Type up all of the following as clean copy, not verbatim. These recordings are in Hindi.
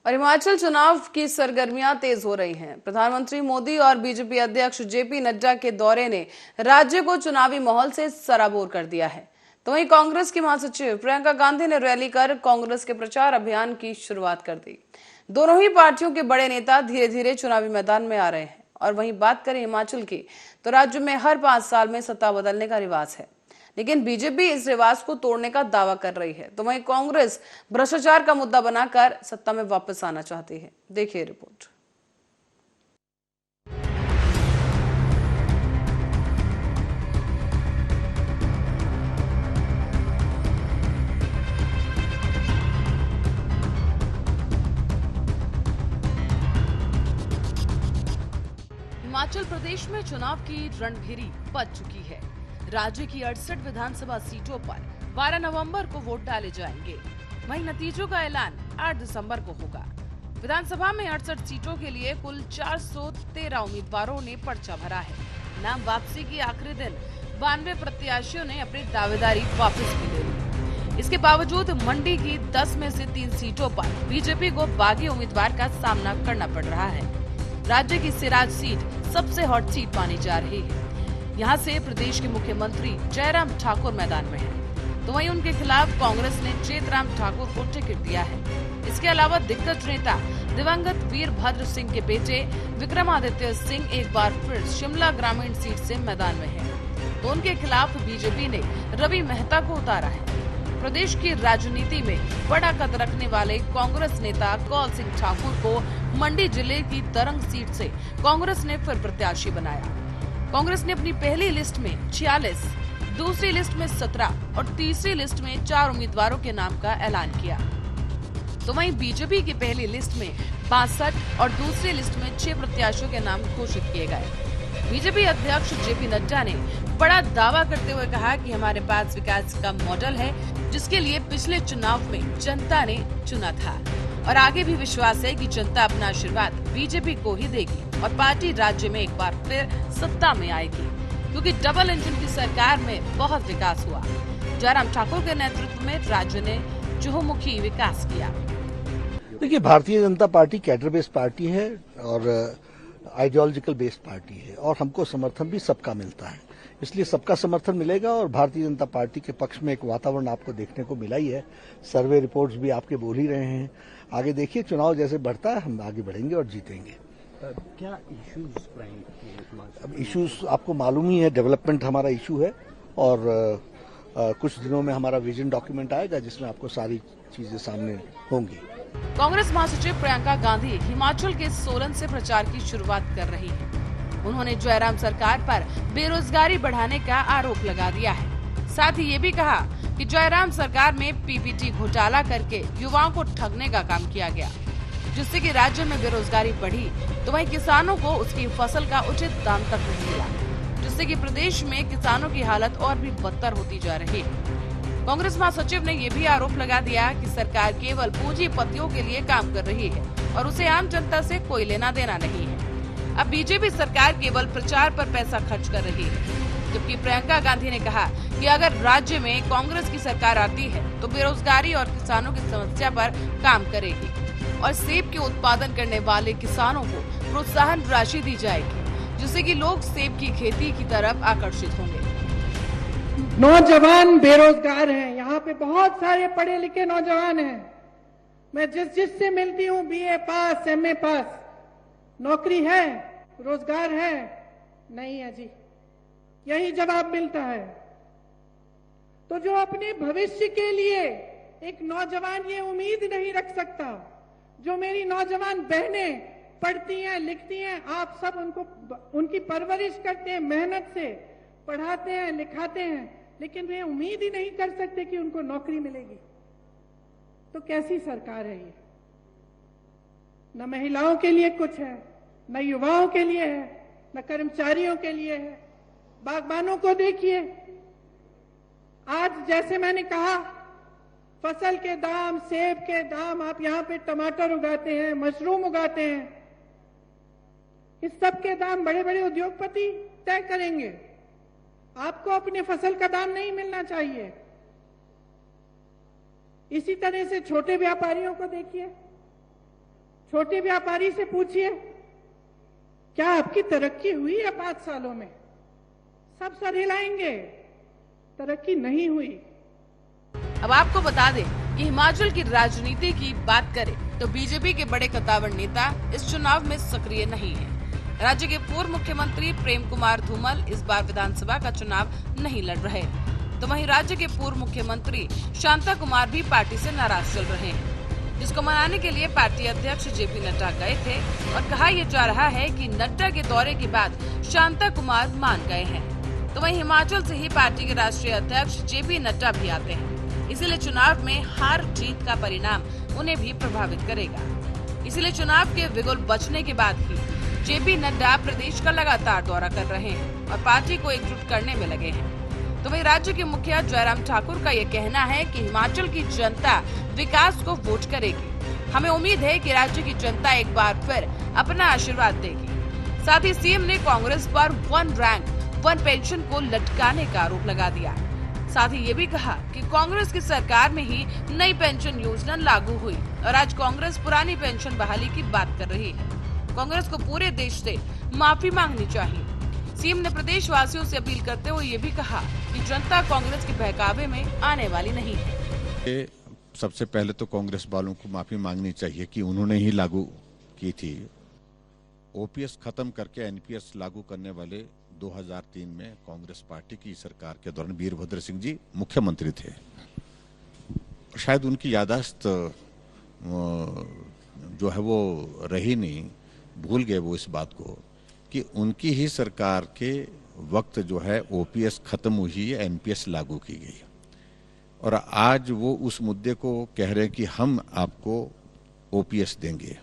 और हिमाचल चुनाव की सरगर्मियां तेज हो रही हैं। प्रधानमंत्री मोदी और बीजेपी अध्यक्ष जेपी नड्डा के दौरे ने राज्य को चुनावी माहौल से सराबोर कर दिया है। तो वहीं कांग्रेस की महासचिव प्रियंका गांधी ने रैली कर कांग्रेस के प्रचार अभियान की शुरुआत कर दी। दोनों ही पार्टियों के बड़े नेता धीरे धीरे चुनावी मैदान में आ रहे हैं। और वहीं बात करें हिमाचल की, तो राज्य में हर 5 साल में सत्ता बदलने का रिवाज है, लेकिन बीजेपी इस रिवाज को तोड़ने का दावा कर रही है। तो वहीं कांग्रेस भ्रष्टाचार का मुद्दा बनाकर सत्ता में वापस आना चाहती है। देखिए रिपोर्ट। हिमाचल प्रदेश में चुनाव की रणभेरी बज चुकी है। राज्य की 68 विधानसभा सीटों पर 12 नवंबर को वोट डाले जाएंगे। वहीं नतीजों का ऐलान 8 दिसंबर को होगा। विधानसभा में 68 सीटों के लिए कुल 413 उम्मीदवारों ने पर्चा भरा है। नाम वापसी की आखिरी दिन 92 प्रत्याशियों ने अपनी दावेदारी वापस भी ले ली। इसके बावजूद मंडी की 10 में से 3 सीटों पर बीजेपी को बागी उम्मीदवार का सामना करना पड़ रहा है। राज्य की सिराज सीट सबसे हॉट सीट मानी जा रही है। यहाँ से प्रदेश के मुख्यमंत्री जयराम ठाकुर मैदान में हैं। तो वहीं उनके खिलाफ कांग्रेस ने चेतराम ठाकुर को टिकट दिया है। इसके अलावा दिग्गज नेता दिवंगत वीरभद्र सिंह के बेटे विक्रमादित्य सिंह एक बार फिर शिमला ग्रामीण सीट से मैदान में हैं। तो उनके खिलाफ बीजेपी ने रवि मेहता को उतारा है। प्रदेश की राजनीति में बड़ा कद रखने वाले कांग्रेस नेता कौल सिंह ठाकुर को मंडी जिले की तरंग सीट से कांग्रेस ने फिर प्रत्याशी बनाया। कांग्रेस ने अपनी पहली लिस्ट में 46, दूसरी लिस्ट में 17 और तीसरी लिस्ट में 4 उम्मीदवारों के नाम का ऐलान किया। तो वहीं बीजेपी की पहली लिस्ट में 62 और दूसरी लिस्ट में 6 प्रत्याशियों के नाम घोषित किए गए। बीजेपी अध्यक्ष जेपी नड्डा ने बड़ा दावा करते हुए कहा कि हमारे पास विकास का मॉडल है, जिसके लिए पिछले चुनाव में जनता ने चुना था और आगे भी विश्वास है कि जनता अपना आशीर्वाद बीजेपी को ही देगी और पार्टी राज्य में एक बार फिर सत्ता में आएगी, क्योंकि डबल इंजन की सरकार में बहुत विकास हुआ। जयराम ठाकुर के नेतृत्व में राज्य ने चहुमुखी विकास किया। देखिए, Bharatiya Janata party cadre based party है और आइडियोलॉजिकल बेस्ड पार्टी है और हमको समर्थन भी सबका मिलता है, इसलिए सबका समर्थन मिलेगा। और भारतीय जनता पार्टी के पक्ष में एक वातावरण आपको देखने को मिला ही है। सर्वे रिपोर्ट्स भी आपके बोल ही रहे हैं। आगे देखिए, चुनाव जैसे बढ़ता है हम आगे बढ़ेंगे और जीतेंगे। क्या इश्यूज अब इश्यूज आपको मालूम ही है, डेवलपमेंट हमारा इशू है और कुछ दिनों में हमारा विजन डॉक्यूमेंट आएगा जिसमें आपको सारी चीजें सामने होंगी। कांग्रेस महासचिव प्रियंका गांधी हिमाचल के सोलन से प्रचार की शुरुआत कर रही है। उन्होंने जयराम सरकार पर बेरोजगारी बढ़ाने का आरोप लगा दिया है। साथ ही ये भी कहा कि जयराम सरकार में पीपीटी घोटाला करके युवाओं को ठगने का काम किया गया, जिससे कि राज्य में बेरोजगारी बढ़ी। तो वहीं किसानों को उसकी फसल का उचित दाम तक नहीं मिला, जिससे कि प्रदेश में किसानों की हालत और भी बदतर होती जा रही है। कांग्रेस महासचिव ने यह भी आरोप लगा दिया कि सरकार केवल पूंजीपतियों के लिए काम कर रही है और उसे आम जनता से कोई लेना देना नहीं है। अब बीजेपी सरकार केवल प्रचार पर पैसा खर्च कर रही है, जबकि प्रियंका गांधी ने कहा कि अगर राज्य में कांग्रेस की सरकार आती है तो बेरोजगारी और किसानों की समस्या पर काम करेगी और सेब के उत्पादन करने वाले किसानों को प्रोत्साहन राशि दी जाएगी, जिससे कि लोग सेब की खेती की तरफ आकर्षित होंगे। नौजवान बेरोजगार हैं, यहाँ पे बहुत सारे पढ़े लिखे नौजवान हैं। मैं जिससे मिलती हूँ बीए पास, एमए पास, नौकरी है, रोजगार है, नहीं है जी, यही जवाब मिलता है। तो जो अपने भविष्य के लिए एक नौजवान ये उम्मीद नहीं रख सकता, जो मेरी नौजवान बहनें पढ़ती हैं, लिखती हैं, आप सब उनकी परवरिश करते हैं, मेहनत से पढ़ाते हैं, लिखाते हैं, लेकिन वे उम्मीद ही नहीं कर सकते कि उनको नौकरी मिलेगी, तो कैसी सरकार है ये? न महिलाओं के लिए कुछ है, न युवाओं के लिए है, न कर्मचारियों के लिए है। बागबानों को देखिए, आज जैसे मैंने कहा, फसल के दाम, सेब के दाम, आप यहाँ पे टमाटर उगाते हैं, मशरूम उगाते हैं, इस सब के दाम बड़े बड़े उद्योगपति तय करेंगे। आपको अपने फसल का दाम नहीं मिलना चाहिए। इसी तरह से छोटे व्यापारियों को देखिए, छोटे व्यापारी से पूछिए, क्या आपकी तरक्की हुई है 5 सालों में? सब सर हिलाएंगे, तरक्की नहीं हुई। अब आपको बता दें कि हिमाचल की राजनीति की बात करें तो बीजेपी के बड़े कद्दावर नेता इस चुनाव में सक्रिय नहीं है। राज्य के पूर्व मुख्यमंत्री प्रेम कुमार धूमल इस बार विधानसभा का चुनाव नहीं लड़ रहे, तो वहीं राज्य के पूर्व मुख्यमंत्री शांता कुमार भी पार्टी से नाराज चल रहे हैं, जिसको मनाने के लिए पार्टी अध्यक्ष जेपी नड्डा गए थे और कहा यह जा रहा है कि नड्डा के दौरे के बाद शांता कुमार मान गए हैं। तो वहीं हिमाचल से ही पार्टी के राष्ट्रीय अध्यक्ष जेपी नड्डा भी आते हैं, इसीलिए चुनाव में हार जीत का परिणाम उन्हें भी प्रभावित करेगा। इसीलिए चुनाव के बिगुल बचने के बाद ही जेपी नड्डा प्रदेश का लगातार दौरा कर रहे हैं और पार्टी को एकजुट करने में लगे हैं। तो वहीं राज्य के मुखिया जयराम ठाकुर का ये कहना है कि हिमाचल की जनता विकास को वोट करेगी। हमें उम्मीद है कि राज्य की जनता एक बार फिर अपना आशीर्वाद देगी। साथ ही सीएम ने कांग्रेस पर 1 रैंक 1 पेंशन को लटकाने का आरोप लगा दिया। साथ ही ये भी कहा कि कांग्रेस की सरकार में ही नई पेंशन योजना लागू हुई और आज कांग्रेस पुरानी पेंशन बहाली की बात कर रही है। कांग्रेस को पूरे देश से माफी मांगनी चाहिए। सीएम ने प्रदेश वासियों से अपील करते हुए ये भी कहा कि जनता कांग्रेस के बहकावे में आने वाली नहीं है। सबसे पहले तो कांग्रेस वालों को माफी मांगनी चाहिए कि उन्होंने ही लागू की थी। ओपीएस खत्म करके एनपीएस लागू करने वाले 2003 में कांग्रेस पार्टी की सरकार के दौरान वीरभद्र सिंह जी मुख्यमंत्री थे। शायद उनकी याददाश्त जो है वो रही नहीं, भूल गए वो इस बात को कि उनकी ही सरकार के वक्त जो है ओपीएस खत्म हुई है, एनपीएस लागू की गई और आज वो उस मुद्दे को कह रहे हैं कि हम आपको ओपीएस देंगे।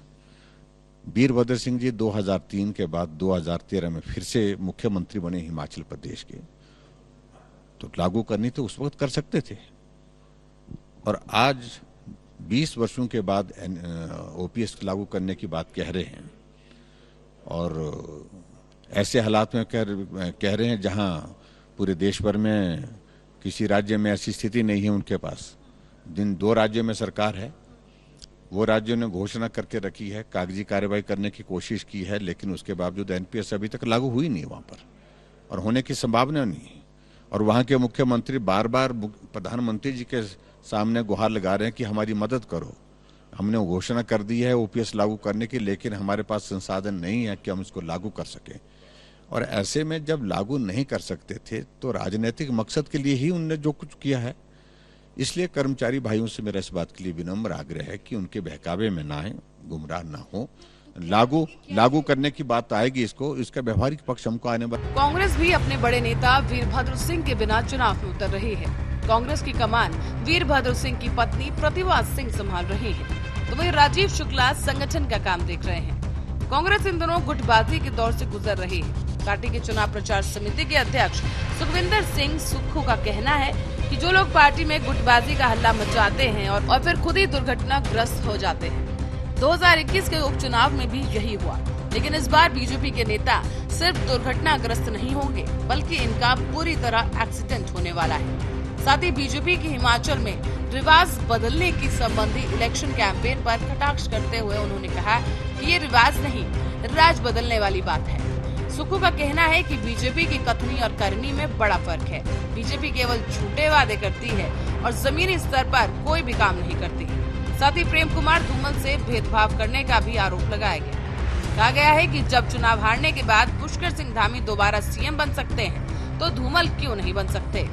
वीरभद्र सिंह जी 2003 के बाद 2013 में फिर से मुख्यमंत्री बने हिमाचल प्रदेश के, तो लागू करनी तो उस वक्त कर सकते थे और आज 20 वर्षों के बाद ओपीएस लागू करने की बात कह रहे हैं और ऐसे हालात में कह रहे हैं जहां पूरे देश भर में किसी राज्य में ऐसी स्थिति नहीं है उनके पास। जिन 2 राज्यों में सरकार है वो राज्यों ने घोषणा करके रखी है, कागजी कार्रवाई करने की कोशिश की है, लेकिन उसके बावजूद एनपीएस अभी तक लागू हुई नहीं वहां पर और होने की संभावना नहीं। और वहां के मुख्यमंत्री बार बार प्रधानमंत्री जी के सामने गुहार लगा रहे हैं कि हमारी मदद करो, हमने घोषणा कर दी है ओपीएस लागू करने की, लेकिन हमारे पास संसाधन नहीं है कि हम इसको लागू कर सकें। और ऐसे में जब लागू नहीं कर सकते थे तो राजनीतिक मकसद के लिए ही उन्होंने जो कुछ किया है। इसलिए कर्मचारी भाइयों से मेरा इस बात के लिए विनम्र आग्रह है कि उनके बहकावे में ना आए, गुमराह ना हो। लागू करने की बात आएगी, इसका व्यवहारिक पक्ष हमको आने वाला। कांग्रेस भी अपने बड़े नेता वीरभद्र सिंह के बिना चुनाव में उतर रही है। कांग्रेस की कमान वीरभद्र सिंह की पत्नी प्रतिभा सिंह संभाल रही है, तो वही राजीव शुक्ला संगठन का काम देख रहे हैं। कांग्रेस इन दिनों गुटबाजी के दौर से गुजर रही है। पार्टी के चुनाव प्रचार समिति के अध्यक्ष सुखविंदर सिंह सुक्खू का कहना है कि जो लोग पार्टी में गुटबाजी का हल्ला मचाते हैं और फिर खुद ही दुर्घटनाग्रस्त हो जाते हैं। 2021 के उपचुनाव में भी यही हुआ, लेकिन इस बार बीजेपी के नेता सिर्फ दुर्घटनाग्रस्त नहीं होंगे बल्कि इनका पूरी तरह एक्सीडेंट होने वाला है। साथ ही बीजेपी की हिमाचल में रिवाज बदलने की संबंधी इलेक्शन कैंपेन पर कटाक्ष करते हुए उन्होंने कहा कि ये रिवाज नहीं, राज बदलने वाली बात है। सुक्खू का कहना है कि बीजेपी की कथनी और करनी में बड़ा फर्क है। बीजेपी केवल झूठे वादे करती है और जमीनी स्तर पर कोई भी काम नहीं करती। साथ ही प्रेम कुमार धूमल से भेदभाव करने का भी आरोप लगाया गया। कहा गया है कि जब चुनाव हारने के बाद पुष्कर सिंह धामी दोबारा सीएम बन सकते हैं तो धूमल क्यों नहीं बन सकते।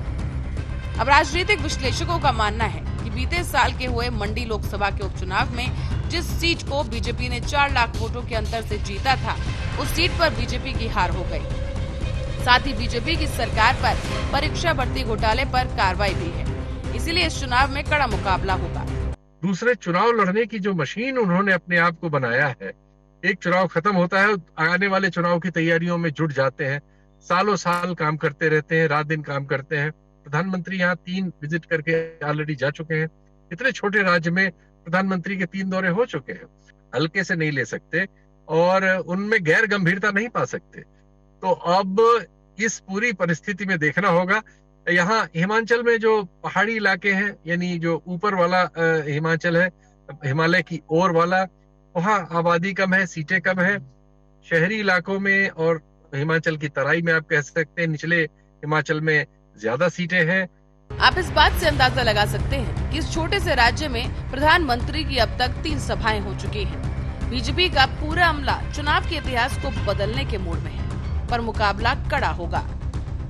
अब राजनीतिक विश्लेषकों का मानना है कि बीते साल के हुए मंडी लोकसभा के उपचुनाव में जिस सीट को बीजेपी ने 4 लाख वोटों के अंतर से जीता था, उस सीट पर बीजेपी की हार हो गई। साथ ही बीजेपी की सरकार पर परीक्षा भर्ती घोटाले पर कार्रवाई भी है, इसीलिए इस चुनाव में कड़ा मुकाबला होगा। दूसरे चुनाव लड़ने की जो मशीन उन्होंने अपने आप को बनाया है, एक चुनाव खत्म होता है, आने वाले चुनाव की तैयारियों में जुट जाते हैं, सालों साल काम करते रहते हैं, रात दिन काम करते हैं। प्रधानमंत्री यहाँ 3 विजिट करके ऑलरेडी जा चुके हैं। इतने छोटे राज्य में प्रधानमंत्री के 3 दौरे हो चुके हैं, हल्के से नहीं ले सकते और उनमें गैर गंभीरता नहीं पा सकते। तो अब इस पूरी परिस्थिति में देखना होगा, यहाँ हिमाचल में जो पहाड़ी इलाके हैं, यानी जो ऊपर वाला हिमाचल है, हिमालय की ओर वाला, वहाँ आबादी कम है, सीटें कम है। शहरी इलाकों में और हिमाचल की तराई में आप कह सकते हैं, निचले हिमाचल में ज्यादा सीटें हैं। आप इस बात से अंदाजा लगा सकते हैं कि इस छोटे से राज्य में प्रधानमंत्री की अब तक 3 सभाएं हो चुकी हैं। बीजेपी का पूरा अमला चुनाव के इतिहास को बदलने के मूड में है, पर मुकाबला कड़ा होगा।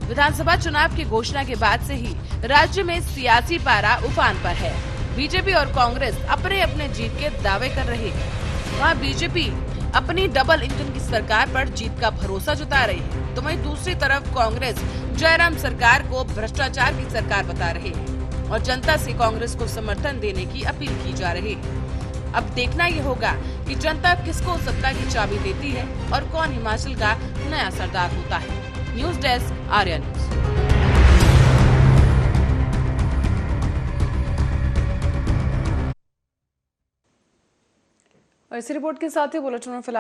विधानसभा चुनाव की घोषणा के बाद से ही राज्य में सियासी पारा उफान पर है। बीजेपी और कांग्रेस अपने अपने जीत के दावे कर रही है। वहाँ बीजेपी अपनी डबल इंजन की सरकार पर जीत का भरोसा जता रही है, तो वहीं दूसरी तरफ कांग्रेस जयराम सरकार को भ्रष्टाचार की सरकार बता रही है और जनता से कांग्रेस को समर्थन देने की अपील की जा रही है। अब देखना ये होगा कि जनता किसको सत्ता की चाबी देती है और कौन हिमाचल का नया सरदार होता है। News desk, Arya news. और इसी रिपोर्ट के साथ ही बुलेटिन में फिलहाल